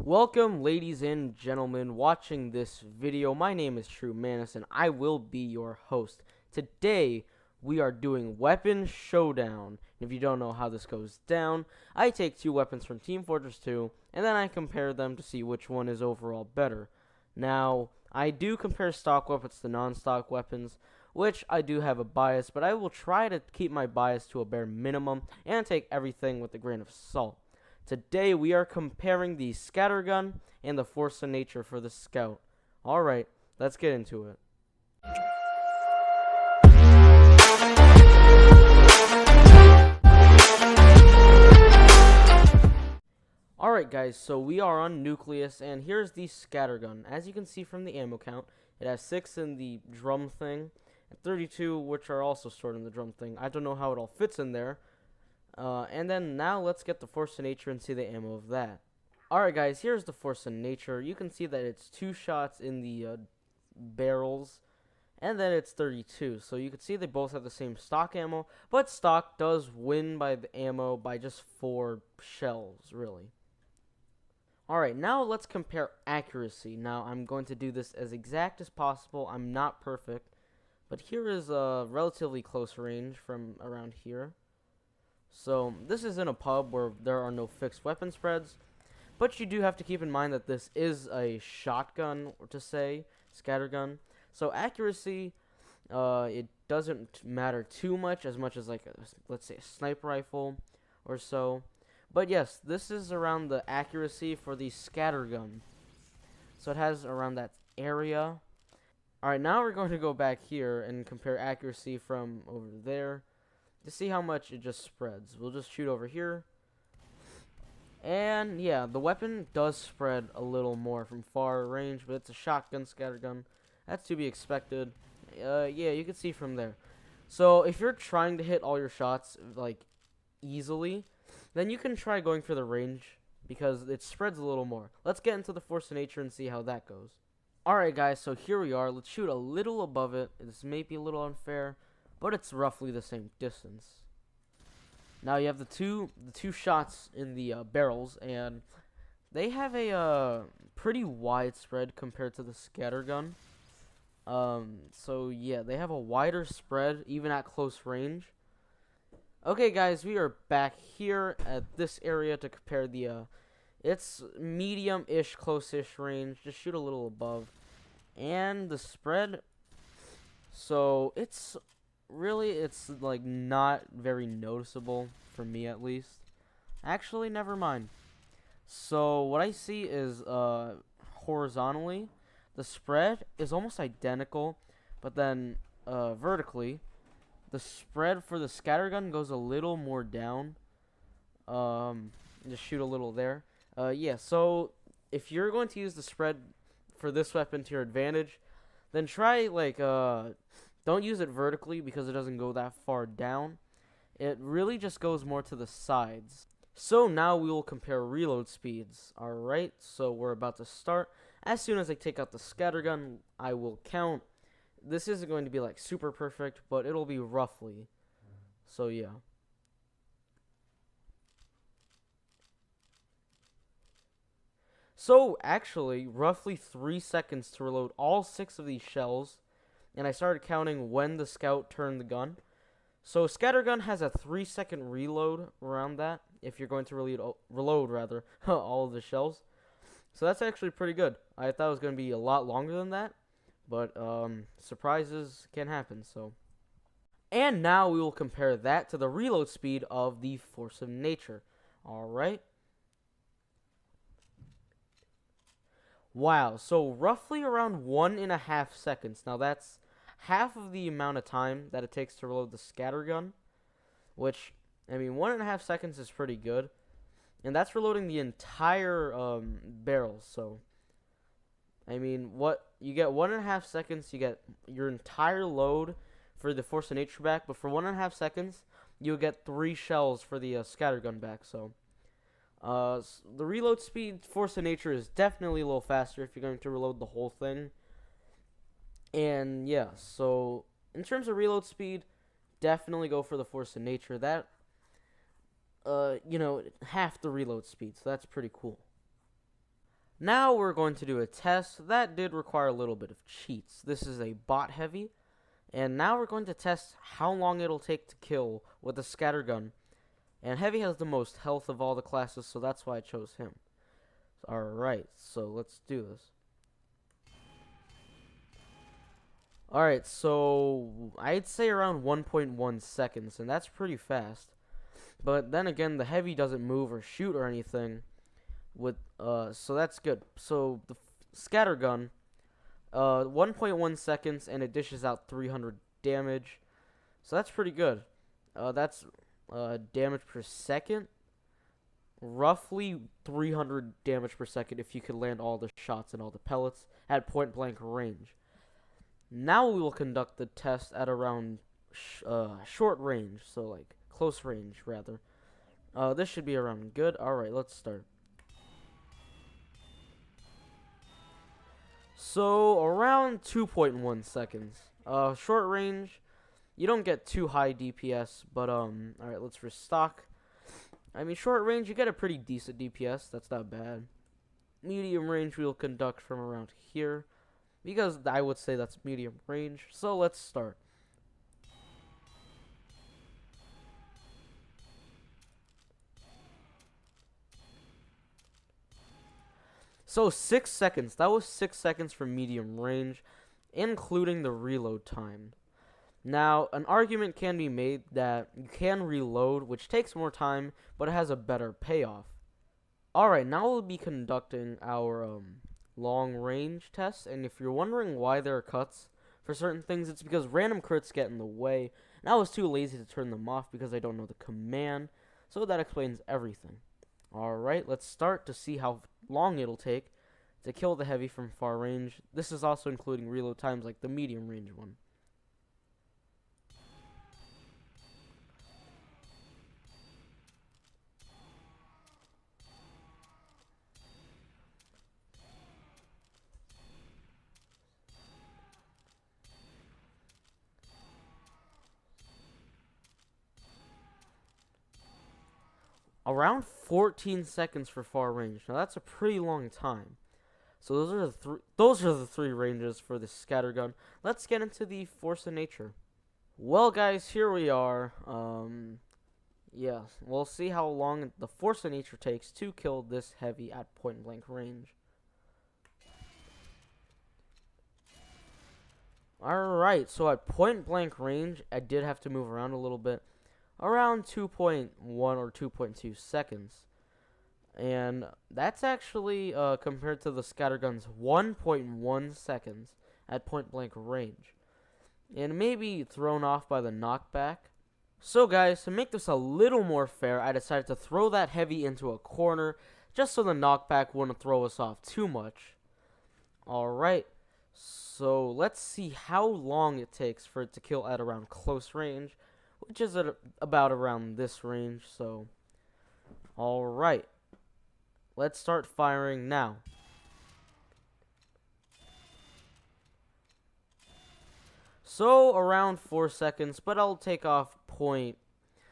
Welcome, ladies and gentlemen, watching this video. My name is TrueManace, and I will be your host. Today, we are doing Weapon Showdown. If you don't know how this goes down, I take two weapons from Team Fortress 2, and then I compare them to see which one is overall better. Now, I do compare stock weapons to non-stock weapons, which I do have a bias, but I will try to keep my bias to a bare minimum and take everything with a grain of salt. Today we are comparing the scattergun and the force of nature for the scout. Alright, let's get into it. Alright guys, so we are on Nucleus, and here's the scattergun. As you can see from the ammo count, it has 6 in the drum thing, and 32 which are also stored in the drum thing. I don't know how it all fits in there. And then now let's get the force of nature and see the ammo of that. Alright guys, here's the force of nature. You can see that it's 2 shots in the barrels, and then it's 32. So you can see they both have the same stock ammo, but stock does win by the ammo by just 4 shells, really. Alright, now let's compare accuracy. Now I'm going to do this as exact as possible. I'm not perfect, but here is a relatively close range from around here. So this is in a pub where there are no fixed weapon spreads, but you do have to keep in mind that this is a shotgun, to say, scattergun. So accuracy, it doesn't matter too much as like, let's say, a sniper rifle or so. But yes, this is around the accuracy for the scattergun. So it has around that area. Alright, now we're going to go back here and compare accuracy from over there to see how much it just spreads. We'll just shoot over here. And yeah, the weapon does spread a little more from far range, but it's a shotgun scattergun. That's to be expected. Yeah, you can see from there. So if you're trying to hit all your shots like easily, then you can try going for the range because it spreads a little more. Let's get into the force of nature and see how that goes. Alright guys, so here we are. Let's shoot a little above it. This may be a little unfair, but it's roughly the same distance. Now you have the two shots in the barrels, and they have a pretty wide spread compared to the scattergun. So yeah, they have a wider spread even at close range. Okay guys, we are back here at this area to compare the it's medium-ish, close-ish range. Just shoot a little above. And the spread, so it's like not very noticeable for me, at least. Actually, never mind. So what I see is horizontally the spread is almost identical, but then vertically the spread for the scattergun goes a little more down. Just shoot a little there. Yeah, so if you're going to use the spread for this weapon to your advantage, then try like don't use it vertically because it doesn't go that far down. It really just goes more to the sides. So now we will compare reload speeds. Alright, so we're about to start. As soon as I take out the scattergun, I will count. This isn't going to be like super perfect, but it'll be roughly. So yeah. So actually, roughly 3 seconds to reload all 6 of these shells. And I started counting when the scout turned the gun. So scattergun has a 3-second reload around that, if you're going to reload rather all of the shells. So that's actually pretty good. I thought it was going to be a lot longer than that, but surprises can happen. So, and now we will compare that to the reload speed of the force of nature. All right. Wow, so roughly around 1.5 seconds. Now that's half of the amount of time that it takes to reload the scattergun, which, I mean, 1.5 seconds is pretty good, and that's reloading the entire barrel. So, I mean, what you get 1.5 seconds, you get your entire load for the force of nature back, but for 1.5 seconds, you get 3 shells for the scattergun back. So, the reload speed, force of nature, is definitely a little faster if you're going to reload the whole thing. And yeah, so in terms of reload speed, definitely go for the force of nature. That half the reload speed, so that's pretty cool. Now we're going to do a test that did require a little bit of cheats. This is a bot heavy, and now we're going to test how long it'll take to kill with a scattergun. And heavy has the most health of all the classes, so that's why I chose him. Alright, so let's do this. Alright, so I'd say around 1.1 seconds, and that's pretty fast. But then again, the heavy doesn't move or shoot or anything. So that's good. So the scattergun, 1.1 seconds, and it dishes out 300 damage. So that's pretty good. That's damage per second. Roughly 300 damage per second if you could land all the shots and all the pellets at point blank range. Now we will conduct the test at around short range, so like close range rather. This should be around good. Alright, let's start. So around 2.1 seconds. Short range, you don't get too high DPS, but alright, let's restock. I mean, short range, you get a pretty decent DPS. That's not bad. Medium range, we'll conduct from around here, because I would say that's medium range. So let's start. So 6 seconds. That was 6 seconds for medium range, including the reload time. Now, an argument can be made that you can reload, which takes more time, but it has a better payoff. Alright, now we'll be conducting our long range tests, and if you're wondering why there are cuts for certain things, it's because random crits get in the way, and I was too lazy to turn them off because I don't know the command, so that explains everything. Alright, let's start to see how long it'll take to kill the heavy from far range. This is also including reload times like the medium range one. Around 14 seconds for far range. Now that's a pretty long time. So those are the three ranges for the scattergun. Let's get into the force of nature. Well, guys, here we are. Yeah, we'll see how long the force of nature takes to kill this heavy at point blank range. Alright, so at point blank range, I did have to move around a little bit. Around 2.1 or 2.2 seconds. And that's actually compared to the scattergun's 1.1 seconds at point blank range. And maybe thrown off by the knockback. So guys, to make this a little more fair, I decided to throw that heavy into a corner just so the knockback wouldn't throw us off too much. Alright, so let's see how long it takes for it to kill at around close range, which is at about around this range. So alright, let's start firing now. So around 4 seconds, but I'll take off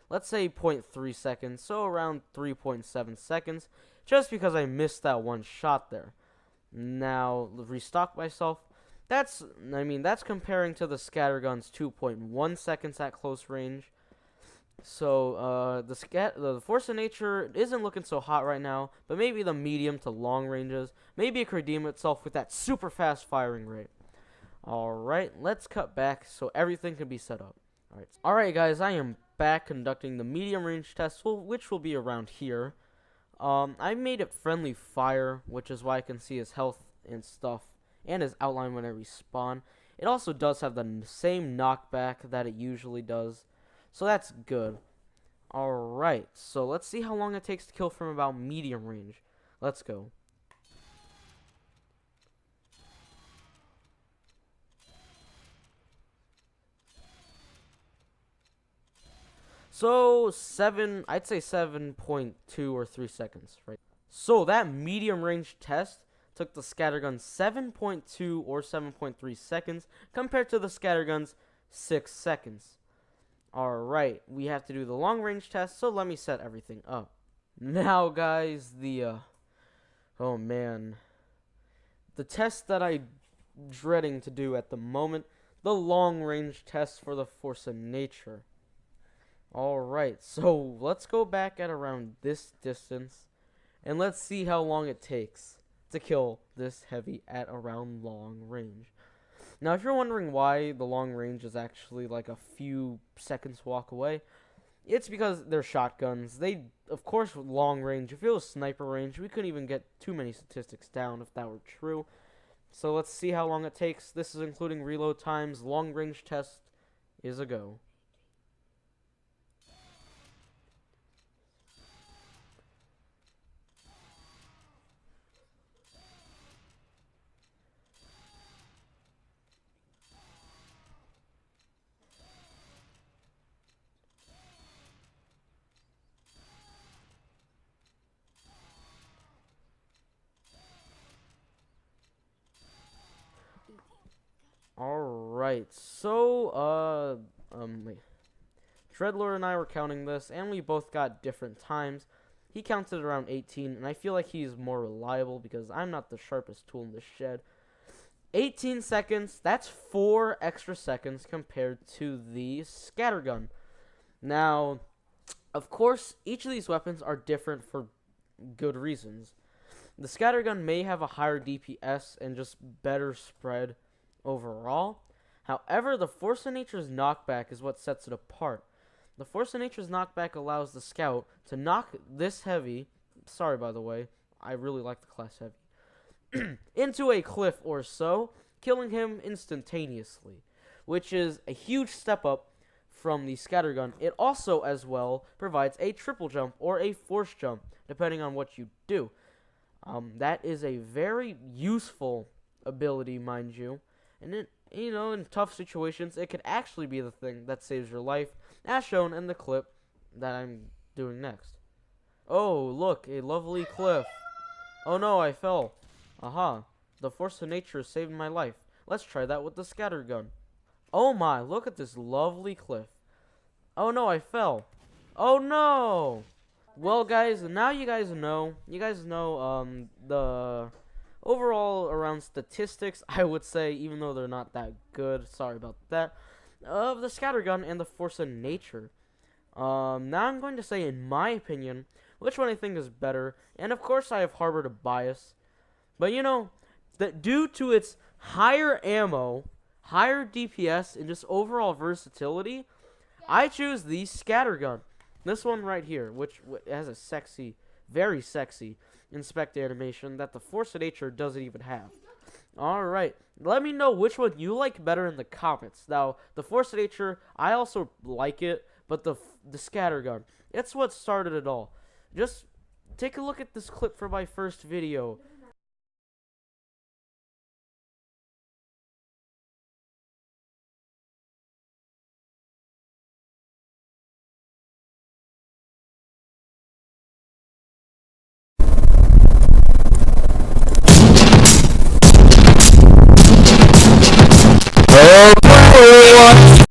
let's say 0.3 seconds, so around 3.7 seconds, just because I missed that one shot there. Now, restock myself. That's comparing to the scattergun's 2.1 seconds at close range. So, the force of nature isn't looking so hot right now, but maybe the medium to long ranges, maybe it could redeem itself with that super fast firing rate. Alright, let's cut back so everything can be set up. Alright guys, I am back conducting the medium range test, which will be around here. I made it friendly fire, which is why I can see his health and stuff, and his outline when I respawn. It also does have the same knockback that it usually does, so that's good. Alright, so let's see how long it takes to kill from about medium range. Let's go. So, I'd say 7.2 or 3 seconds, right? So, that medium range test took the scattergun 7.2 or 7.3 seconds compared to the scattergun's 6 seconds. Alright, we have to do the long range test, so let me set everything up. Now, guys, oh man. the test that I'm dreading to do at the moment, the long range test for the Force of Nature. Alright, so let's go back at around this distance, and let's see how long it takes to kill this heavy at around long range. Now, if you're wondering why the long range is actually like a few seconds walk away, it's because they're shotguns. They, of course, with long range, if it was sniper range, we couldn't even get too many statistics down if that were true. So let's see how long it takes. This is including reload times. Long range test is a go. Alright, so, wait. Dreadlord and I were counting this, and we both got different times. He counted around 18, and I feel like he's more reliable because I'm not the sharpest tool in the shed. 18 seconds, that's 4 extra seconds compared to the scattergun. Now, of course, each of these weapons are different for good reasons. The scattergun may have a higher DPS and just better spread overall. However, the Force of Nature's knockback is what sets it apart. The Force of Nature's knockback allows the scout to knock this heavy, sorry by the way, I really like the class heavy, into a cliff or so, killing him instantaneously, which is a huge step up from the scattergun. It also as well provides a triple jump or a force jump, depending on what you do. That is a very useful ability, mind you, and it, you know, in tough situations, it could actually be the thing that saves your life, as shown in the clip that I'm doing next. Oh, look, a lovely cliff. Oh no, I fell. Aha, the Force of Nature saved my life. Let's try that with the scattergun. Oh my, look at this lovely cliff. Oh no, I fell. Oh no! Well, guys, now you guys know the overall around statistics, I would say, even though they're not that good, sorry about that, of the scattergun and the Force of Nature. Now I'm going to say, in my opinion, which one I think is better, and of course I have harbored a bias, but you know, that due to its higher ammo, higher DPS, and just overall versatility, I choose the scattergun. This one right here, which has a sexy, very sexy inspect animation that the Force of Nature doesn't even have. Alright, let me know which one you like better in the comments. Now, the Force of Nature, I also like it, but the scattergun, it's what started it all. Just take a look at this clip from my first video.